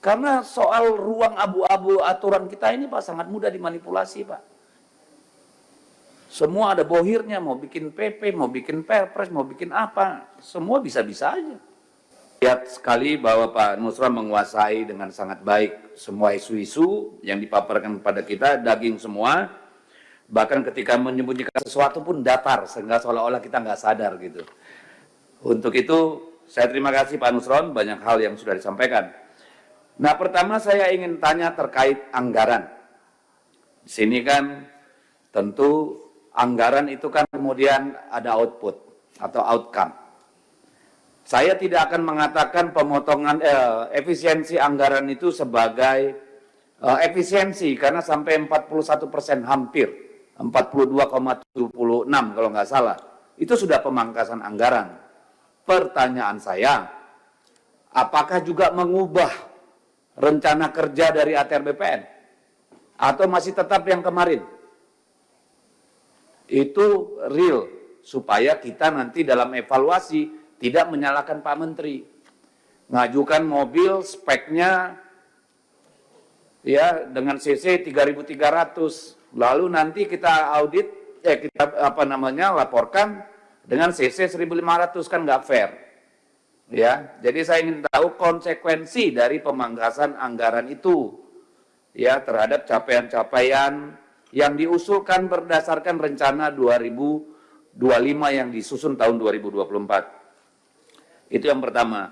Karena soal ruang abu-abu aturan kita ini Pak sangat mudah dimanipulasi Pak. Semua ada bohirnya, mau bikin PP, mau bikin perpres, mau bikin apa, semua bisa-bisa aja. Lihat sekali bahwa Pak Nusron menguasai dengan sangat baik semua isu-isu yang dipaparkan kepada kita, daging semua. Bahkan ketika menyembunyikan sesuatu pun datar, sehingga seolah-olah kita nggak sadar gitu. Untuk itu, saya terima kasih Pak Nusron, banyak hal yang sudah disampaikan. Nah, pertama saya ingin tanya terkait anggaran. Di sini kan tentu anggaran itu kan kemudian ada output atau outcome. Saya tidak akan mengatakan pemotongan efisiensi anggaran itu sebagai efisiensi karena sampai 41% hampir 42,76 kalau nggak salah itu sudah pemangkasan anggaran. Pertanyaan saya, apakah juga mengubah rencana kerja dari ATR BPN atau masih tetap yang kemarin? Itu real supaya kita nanti dalam evaluasi tidak menyalahkan Pak Menteri. Ngajukan mobil speknya ya dengan CC 3.300, lalu nanti kita audit kita laporkan dengan CC 1.500, kan nggak fair. Ya, jadi saya ingin tahu konsekuensi dari pemangkasan anggaran itu ya terhadap capaian-capaian yang diusulkan berdasarkan rencana 2025 yang disusun tahun 2024. Itu yang pertama.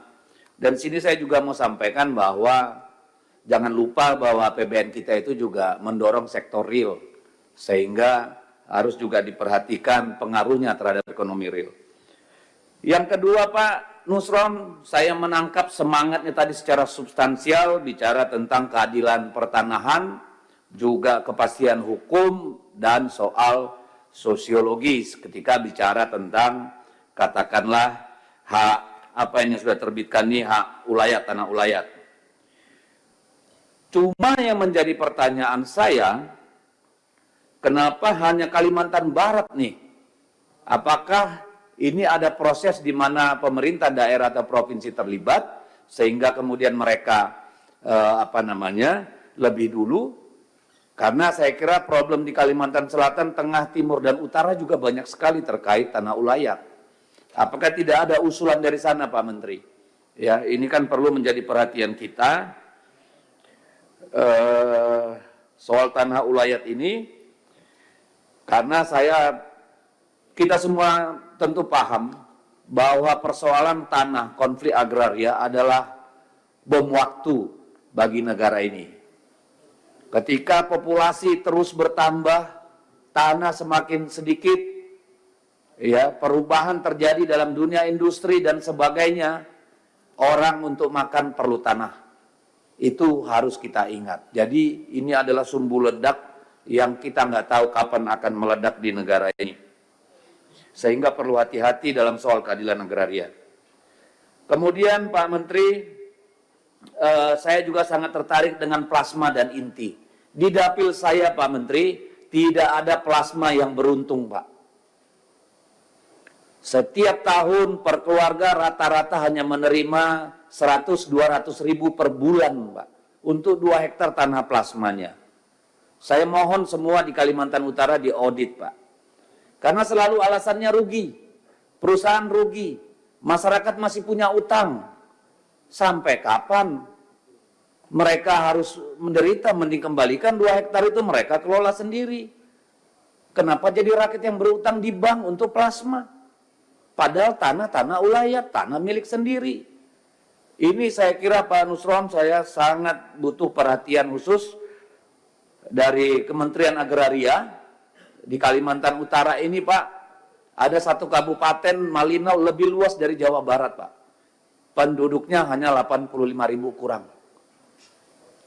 Dan sini saya juga mau sampaikan bahwa jangan lupa bahwa APBN kita itu juga mendorong sektor real, sehingga harus juga diperhatikan pengaruhnya terhadap ekonomi real. Yang kedua Pak Nusron, saya menangkap semangatnya tadi secara substansial, bicara tentang keadilan pertanahan, juga kepastian hukum, dan soal sosiologis ketika bicara tentang katakanlah hak apa yang sudah terbitkan nih, hak ulayat, tanah ulayat. Cuma yang menjadi pertanyaan saya, kenapa hanya Kalimantan Barat nih? Apakah ini ada proses di mana pemerintah daerah atau provinsi terlibat, sehingga kemudian mereka lebih dulu? Karena saya kira problem di Kalimantan Selatan, Tengah, Timur, dan Utara juga banyak sekali terkait tanah ulayat. Apakah tidak ada usulan dari sana Pak Menteri? Ya, ini kan perlu menjadi perhatian kita soal tanah ulayat ini, karena kita semua tentu paham bahwa persoalan tanah, konflik agraria adalah bom waktu bagi negara ini. Ketika populasi terus bertambah, tanah semakin sedikit, ya, perubahan terjadi dalam dunia industri dan sebagainya, orang untuk makan perlu tanah. Itu harus kita ingat. Jadi ini adalah sumbu ledak yang kita nggak tahu kapan akan meledak di negara ini. Sehingga perlu hati-hati dalam soal keadilan agraria. Kemudian Pak Menteri, saya juga sangat tertarik dengan plasma dan inti. Di dapil saya Pak Menteri, tidak ada plasma yang beruntung Pak. Setiap tahun per keluarga rata-rata hanya menerima 100-200 ribu per bulan Pak, untuk 2 hektar tanah plasmanya. Saya mohon semua di Kalimantan Utara diaudit Pak. Karena selalu alasannya rugi, perusahaan rugi, masyarakat masih punya utang. Sampai kapan mereka harus menderita? Mending kembalikan 2 hektar itu mereka kelola sendiri. Kenapa jadi rakyat yang berutang di bank untuk plasma? Padahal tanah ulayat, tanah milik sendiri. Ini saya kira Pak Nusron, saya sangat butuh perhatian khusus dari Kementerian Agraria di Kalimantan Utara ini Pak. Ada satu kabupaten Malinau lebih luas dari Jawa Barat Pak. Penduduknya hanya 85.000 kurang.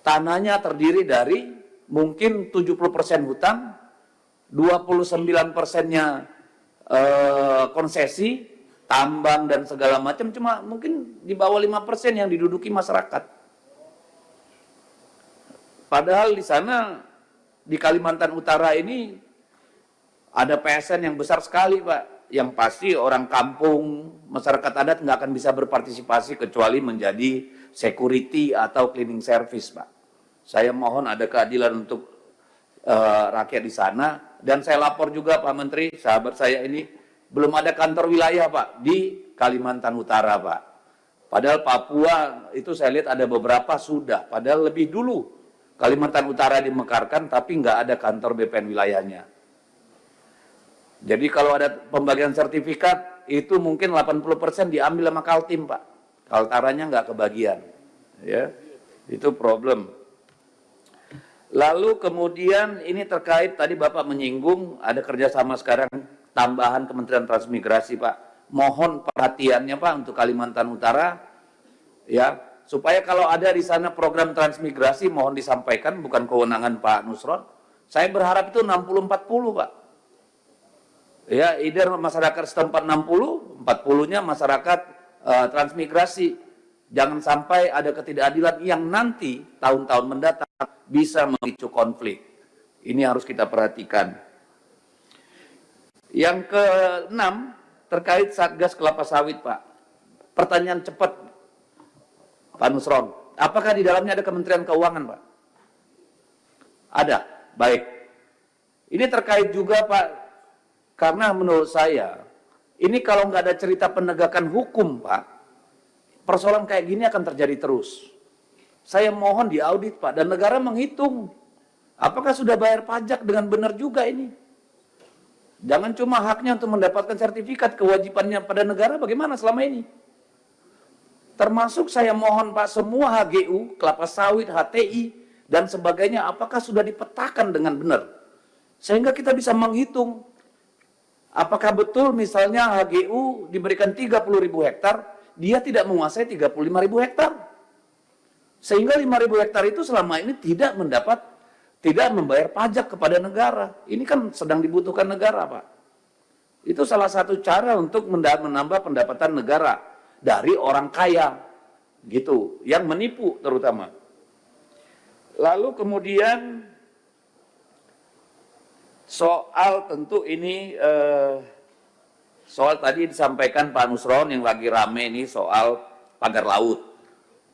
Tanahnya terdiri dari mungkin 70% hutan, 29%-nya konsesi, tambang dan segala macam, cuma mungkin di bawah 5% yang diduduki masyarakat. Padahal di sana, di Kalimantan Utara ini, ada PSN yang besar sekali Pak. Yang pasti orang kampung, masyarakat adat nggak akan bisa berpartisipasi kecuali menjadi security atau cleaning service, Pak. Saya mohon ada keadilan untuk rakyat di sana, dan saya lapor juga Pak Menteri, sahabat saya ini belum ada kantor wilayah Pak di Kalimantan Utara Pak. Padahal Papua itu saya lihat ada beberapa sudah, padahal lebih dulu Kalimantan Utara dimekarkan tapi nggak ada kantor BPN wilayahnya. Jadi kalau ada pembagian sertifikat itu mungkin 80% diambil sama Kaltim Pak, Kaltaranya nggak kebagian, ya itu problem. Lalu kemudian ini terkait tadi Bapak menyinggung ada kerjasama sekarang tambahan Kementerian Transmigrasi Pak. Mohon perhatiannya Pak untuk Kalimantan Utara ya, supaya kalau ada di sana program transmigrasi mohon disampaikan, bukan kewenangan Pak Nusron. Saya berharap itu 60-40 Pak. Ya, either masyarakat setempat 60, 40-nya masyarakat transmigrasi. Jangan sampai ada ketidakadilan yang nanti tahun-tahun mendatang bisa memicu konflik. Ini harus kita perhatikan. Yang keenam, terkait Satgas Kelapa Sawit, Pak. Pertanyaan cepat, Pak Nusron. Apakah di dalamnya ada Kementerian Keuangan, Pak? Ada. Baik. Ini terkait juga, Pak, karena menurut saya, ini kalau nggak ada cerita penegakan hukum, Pak, persoalan kayak gini akan terjadi terus. Saya mohon diaudit Pak, dan negara menghitung apakah sudah bayar pajak dengan benar juga ini. Jangan cuma haknya untuk mendapatkan sertifikat, kewajibannya pada negara bagaimana selama ini. Termasuk saya mohon Pak, semua HGU, kelapa sawit, HTI, dan sebagainya, apakah sudah dipetakan dengan benar. Sehingga kita bisa menghitung apakah betul misalnya HGU diberikan 30.000 hektar, dia tidak menguasai 35.000 hektar. Sehingga 5.000 hektar itu selama ini tidak membayar pajak kepada negara. Ini kan sedang dibutuhkan negara, Pak. Itu salah satu cara untuk menambah pendapatan negara dari orang kaya, gitu, yang menipu terutama. Lalu kemudian soal tentu ini soal tadi disampaikan Pak Nusron yang lagi rame ini soal pagar laut.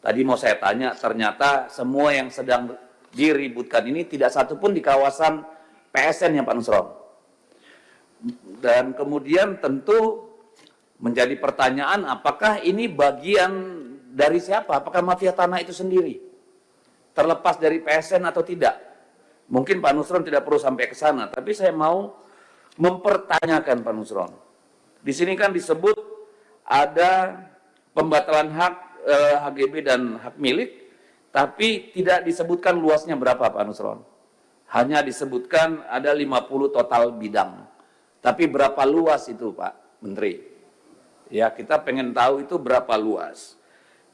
Tadi mau saya tanya, ternyata semua yang sedang diributkan ini tidak satu pun di kawasan PSN ya Pak Nusron. Dan kemudian tentu menjadi pertanyaan apakah ini bagian dari siapa? Apakah mafia tanah itu sendiri? Terlepas dari PSN atau tidak? Mungkin Pak Nusron tidak perlu sampai ke sana, tapi saya mau mempertanyakan Pak Nusron. Di sini kan disebut ada pembatalan hak HGB dan hak milik, tapi tidak disebutkan luasnya berapa Pak Nusron. Hanya disebutkan ada 50 total bidang. Tapi berapa luas itu Pak Menteri? Ya kita pengen tahu itu berapa luas.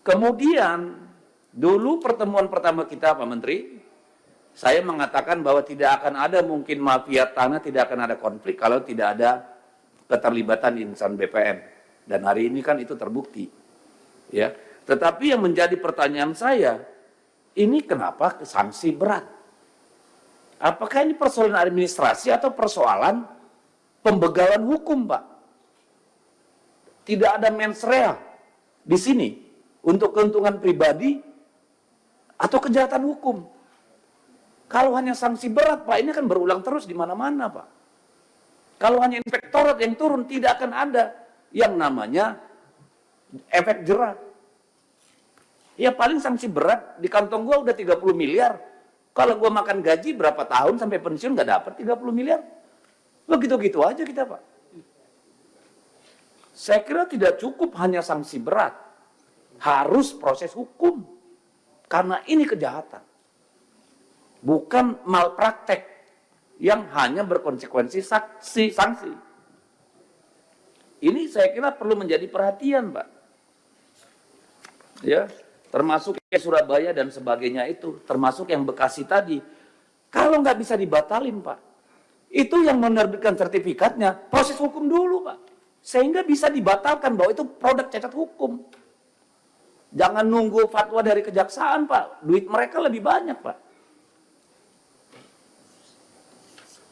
Kemudian dulu pertemuan pertama kita Pak Menteri, saya mengatakan bahwa tidak akan ada mungkin mafia tanah, tidak akan ada konflik kalau tidak ada keterlibatan insan BPN. Dan hari ini kan itu terbukti. Ya. Tetapi yang menjadi pertanyaan saya, ini kenapa sanksi berat? Apakah ini persoalan administrasi atau persoalan pembegalan hukum, Pak? Tidak ada mens rea di sini untuk keuntungan pribadi atau kejahatan hukum. Kalau hanya sanksi berat, Pak, ini akan berulang terus di mana-mana, Pak. Kalau hanya inspektorat yang turun, tidak akan ada yang namanya efek jerah. Ya paling sanksi berat, di kantong gua udah 30 miliar. Kalau gua makan gaji berapa tahun sampai pensiun nggak dapat 30 miliar. Begitu-gitu aja kita, Pak. Saya kira tidak cukup hanya sanksi berat. Harus proses hukum. Karena ini kejahatan. Bukan malpraktek yang hanya berkonsekuensi sanksi. Ini saya kira perlu menjadi perhatian, Pak. Ya. Termasuk yang Surabaya dan sebagainya itu, termasuk yang Bekasi tadi. Kalau nggak bisa dibatalin, Pak, itu yang menerbitkan sertifikatnya, proses hukum dulu, Pak. Sehingga bisa dibatalkan bahwa itu produk cacat hukum. Jangan nunggu fatwa dari kejaksaan, Pak. Duit mereka lebih banyak, Pak.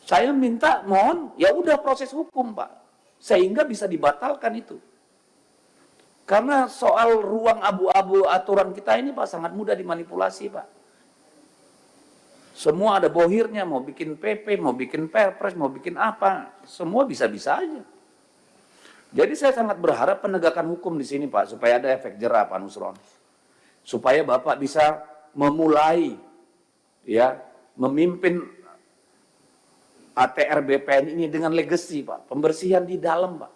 Saya minta, mohon, ya udah proses hukum, Pak. Sehingga bisa dibatalkan itu. Karena soal ruang abu-abu aturan kita ini Pak sangat mudah dimanipulasi Pak. Semua ada bohirnya, mau bikin PP, mau bikin perpres, mau bikin apa, semua bisa-bisa aja. Jadi saya sangat berharap penegakan hukum di sini Pak, supaya ada efek jerah Pak Nusron. Supaya Bapak bisa memulai, ya, memimpin ATR BPN ini dengan legacy Pak, pembersihan di dalam Pak.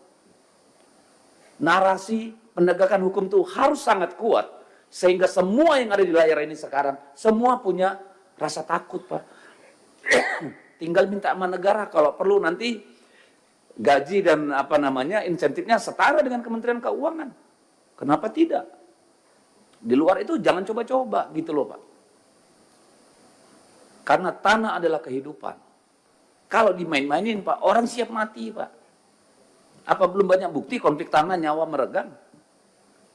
Narasi penegakan hukum itu harus sangat kuat, sehingga semua yang ada di layar ini sekarang, semua punya rasa takut Pak. Tinggal minta sama negara, kalau perlu nanti gaji dan insentifnya setara dengan Kementerian Keuangan. Kenapa tidak? Di luar itu jangan coba-coba gitu loh Pak. Karena tanah adalah kehidupan. Kalau dimain-mainin Pak, orang siap mati Pak. Apa belum banyak bukti konflik tanah nyawa meregang?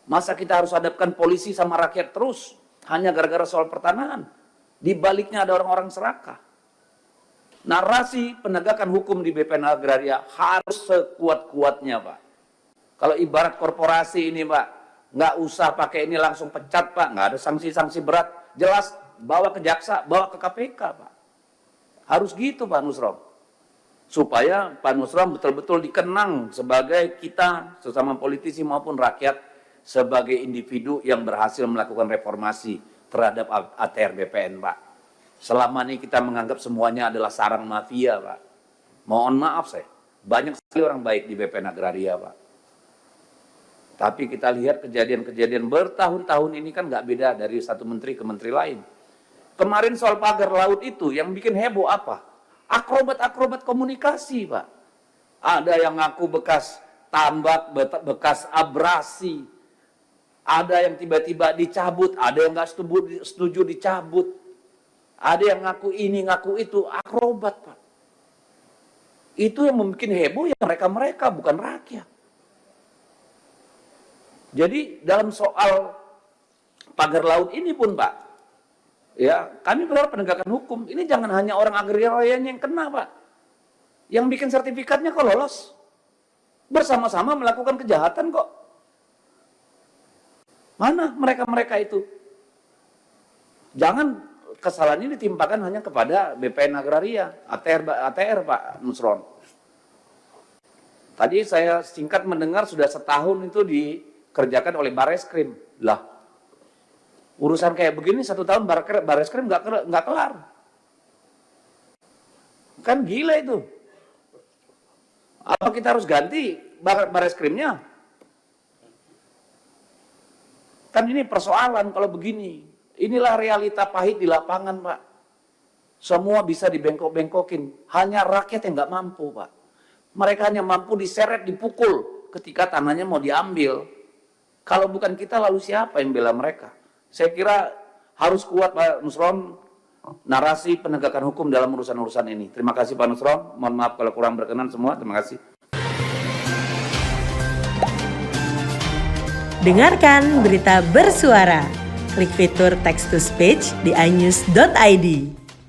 Masa kita harus hadapkan polisi sama rakyat terus hanya gara-gara soal pertanahan? Di baliknya ada orang-orang serakah. Narasi penegakan hukum di BPN Agraria harus sekuat-kuatnya Pak. Kalau ibarat korporasi ini Pak, nggak usah pakai ini langsung pecat Pak, nggak ada sanksi-sanksi berat, jelas bawa ke jaksa, bawa ke KPK Pak. Harus gitu Pak Nusron. Supaya Pak Nusron betul-betul dikenang sebagai kita, sesama politisi maupun rakyat, sebagai individu yang berhasil melakukan reformasi terhadap ATR BPN Pak. Selama ini kita menganggap semuanya adalah sarang mafia Pak. Mohon maaf saya, banyak sekali orang baik di BPN Agraria Pak. Tapi kita lihat kejadian-kejadian bertahun-tahun ini kan nggak beda dari satu menteri ke menteri lain. Kemarin soal pagar laut itu yang bikin heboh apa? Akrobat-akrobat komunikasi Pak. Ada yang ngaku bekas tambak, bekas abrasi. Ada yang tiba-tiba dicabut, ada yang nggak setuju dicabut. Ada yang ngaku ini, ngaku itu, akrobat Pak. Itu yang membuat heboh ya mereka-mereka, bukan rakyat. Jadi dalam soal pagar laut ini pun Pak, ya kami berharap penegakan hukum. Ini jangan hanya orang agrarianya yang kena Pak. Yang bikin sertifikatnya kok lolos. Bersama-sama melakukan kejahatan kok. Mana mereka-mereka itu? Jangan kesalahan ini ditimpakan hanya kepada BPN Agraria, ATR Pak Nusron. Tadi saya singkat mendengar sudah setahun itu dikerjakan oleh Bareskrim. Lah, urusan kayak begini 1 tahun Bareskrim nggak kelar. Kan gila itu. Apa kita harus ganti Bareskrimnya? Kan ini persoalan kalau begini. Inilah realita pahit di lapangan Pak. Semua bisa dibengkok-bengkokin. Hanya rakyat yang nggak mampu Pak. Mereka hanya mampu diseret, dipukul ketika tanahnya mau diambil. Kalau bukan kita lalu siapa yang bela mereka? Saya kira harus kuat Pak Nusron narasi penegakan hukum dalam urusan-urusan ini. Terima kasih Pak Nusron. Mohon maaf kalau kurang berkenan semua. Terima kasih. Dengarkan berita bersuara. Klik fitur text to speech di inews.id.